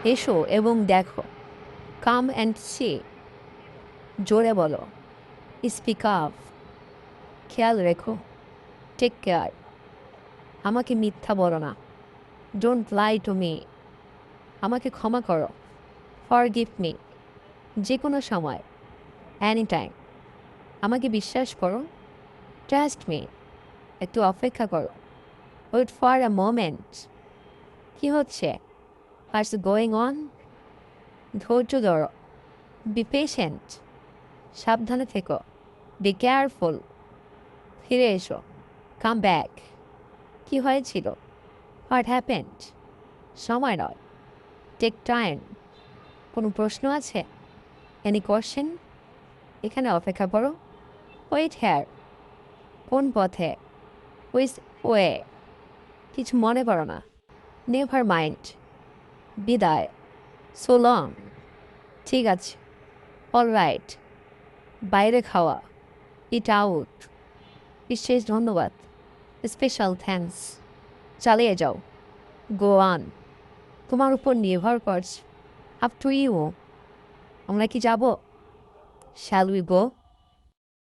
এসো এবং দেখো। Come and see. জোরে বলো। Speak up. খেয়াল রেখো। Take care. আমাকে মিথ্যা বলো না। Don't lie to me. আমাকে ক্ষমা করো। Forgive me. যে কোনো সময়। Any time. আমাকে বিশ্বাস করো। Trust me. একটু অপেক্ষা করো। Wait for a moment. কী হচ্ছে? What's going on? ধৈর্য ধরো। Be patient. সাবধানে থেকো। Be careful. ফিরে এসো। Come back. কী হয়েছিল? What happened? সময় নয়। Take time. কোনো প্রশ্ন আছে? Any question? এখানে অপেক্ষা করো। Wait here. কোন পথে? Which way? কিছু মনে করো না। Never mind. বিদায়। So long. ঠিক আছে। All right. বাইরে খাওয়া। Eat out. বিশেষ ধন্যবাদ। Special thanks. চালিয়ে যাও। Go on. তোমার উপর নির্ভর করছে। Up to you. আমরা কি যাব? Shall we go?